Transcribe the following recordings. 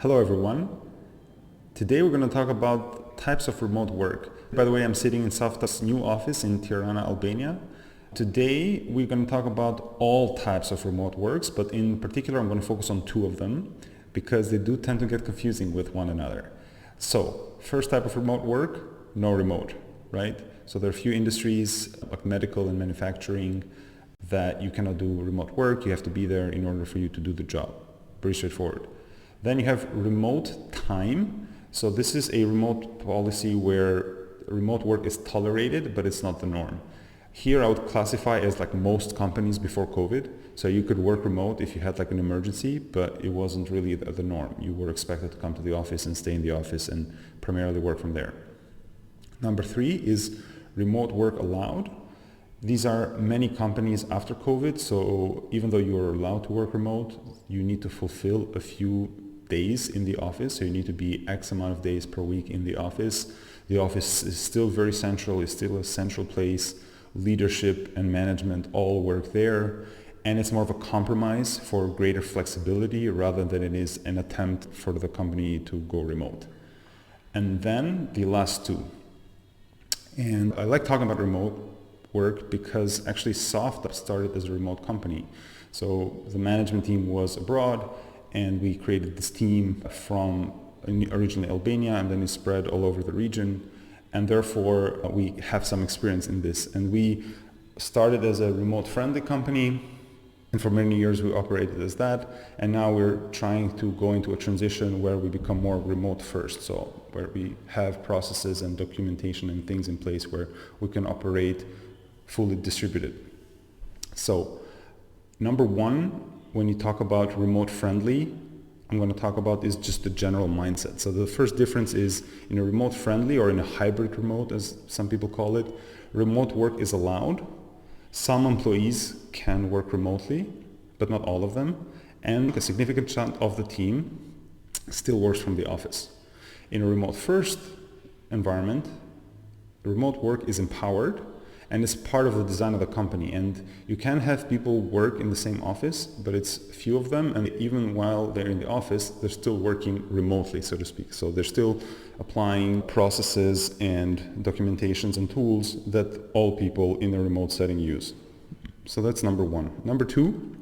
Hello everyone. Today we're going to talk about types of remote work. By the way, I'm sitting in Safta's new office in Tirana, Albania. Today we're going to talk about all types of remote works, but in particular I'm going to focus on two of them because they do tend to get confusing with one another. So, first type of remote work, no remote, right? So there are a few industries like medical and manufacturing that you cannot do remote work. You have to be there in order for you to do the job. Pretty straightforward. Then you have remote time. So this is a remote policy where remote work is tolerated, but it's not the norm. Here I would classify as like most companies before COVID. So you could work remote if you had like an emergency, but it wasn't really the norm. You were expected to come to the office and stay in the office and primarily work from there. Number 3 is remote work allowed. These are many companies after COVID, so even though you are allowed to work remote, you need to fulfill a few days in the office. So you need to be X amount of days per week in the office. The office is still very central, it's still a central place. Leadership and management all work there. And it's more of a compromise for greater flexibility rather than it is an attempt for the company to go remote. And then the last two. And I like talking about remote work because actually Soft started as a remote company. So the management team was abroad and we created this team from originally Albania and then it spread all over the region. And therefore we have some experience in this. And we started as a remote friendly company and for many years we operated as that. And now we're trying to go into a transition where we become more remote first. So where we have processes and documentation and things in place where we can operate fully distributed. So number 1, when you talk about remote friendly, I'm going to talk about is just the general mindset. So the first difference is in a remote friendly or in a hybrid remote, as some people call it, remote work is allowed. Some employees can work remotely, but not all of them. And a significant chunk of the team still works from the office. In a remote first environment, remote work is empowered and it's part of the design of the company. And you can have people work in the same office, but it's few of them. And even while they're in the office, they're still working remotely, so to speak. So they're still applying processes and documentations and tools that all people in a remote setting use. So that's number 1. Number 2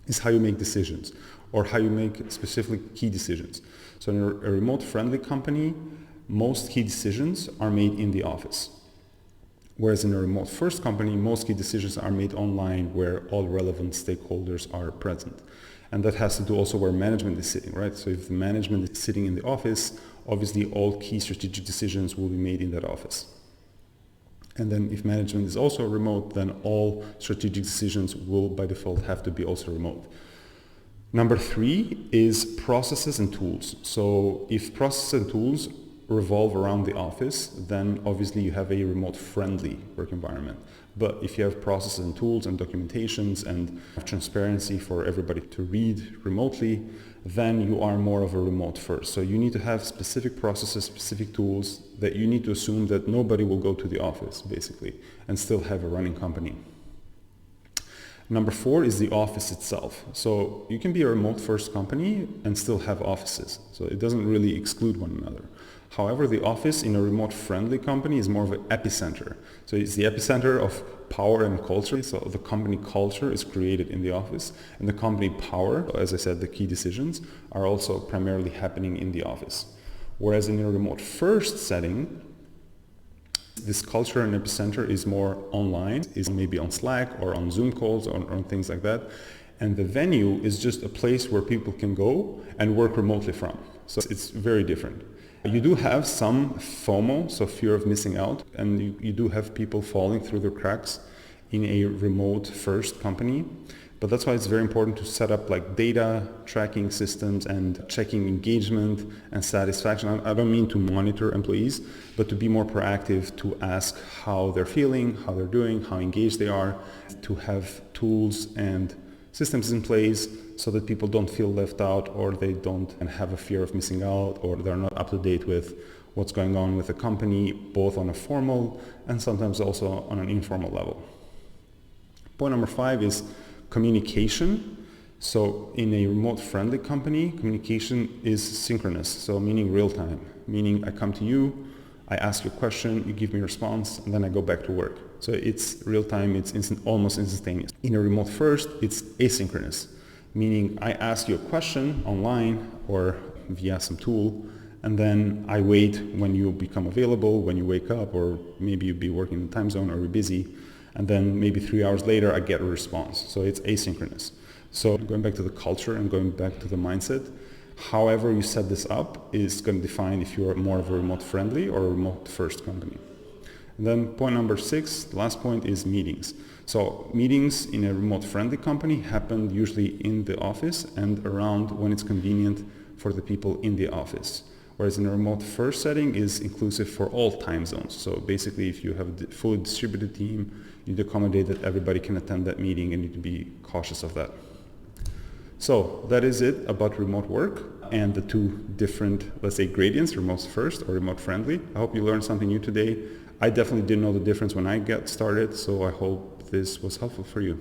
is how you make decisions or how you make specifically key decisions. So in a remote friendly company, most key decisions are made in the office. Whereas in a remote first company, most key decisions are made online where all relevant stakeholders are present. And that has to do also where management is sitting, right? So if the management is sitting in the office, obviously all key strategic decisions will be made in that office. And then if management is also remote, then all strategic decisions will by default have to be also remote. Number 3 is processes and tools. So if processes and tools revolve around the office, then obviously you have a remote friendly work environment. But if you have processes and tools and documentations and transparency for everybody to read remotely, then you are more of a remote first. So you need to have specific processes, specific tools that you need to assume that nobody will go to the office basically and still have a running company. Number 4 is the office itself. So you can be a remote first company and still have offices. So it doesn't really exclude one another. However, the office in a remote friendly company is more of an epicenter. So it's the epicenter of power and culture. So the company culture is created in the office and the company power, as I said, the key decisions are also primarily happening in the office. Whereas in a remote first setting, this culture and epicenter is more online, is maybe on Slack or on Zoom calls or on things like that. And the venue is just a place where people can go and work remotely from. So it's very different. You do have some FOMO, so fear of missing out, and you do have people falling through the cracks in a remote first company. But that's why it's very important to set up like data tracking systems and checking engagement and satisfaction. I don't mean to monitor employees, but to be more proactive, to ask how they're feeling, how they're doing, how engaged they are, to have tools and systems in place so that people don't feel left out or they don't have a fear of missing out or they're not up to date with what's going on with the company, both on a formal and sometimes also on an informal level. Point number 5 is communication. So in a remote-friendly company, communication is synchronous, so meaning real-time, meaning I come to you, I ask you a question, you give me a response, and then I go back to work. So it's real-time, it's almost instantaneous. In a remote-first, it's asynchronous, meaning I ask you a question online or via some tool, and then I wait when you become available, when you wake up, or maybe you'll be working in the time zone or you're busy, and then maybe 3 hours later I get a response. So it's asynchronous. So going back to the culture and going back to the mindset, however you set this up is going to define if you're more of a remote-friendly or a remote-first company. And then point number 6, the last point, is meetings. So meetings in a remote-friendly company happen usually in the office and around when it's convenient for the people in the office. Whereas in a remote-first setting is inclusive for all time zones. So basically, if you have a fully distributed team, you need to accommodate that everybody can attend that meeting and you need to be cautious of that. So that is it about remote work and the two different, let's say, gradients, remote first or remote friendly. I hope you learned something new today. I definitely didn't know the difference when I got started, so I hope this was helpful for you.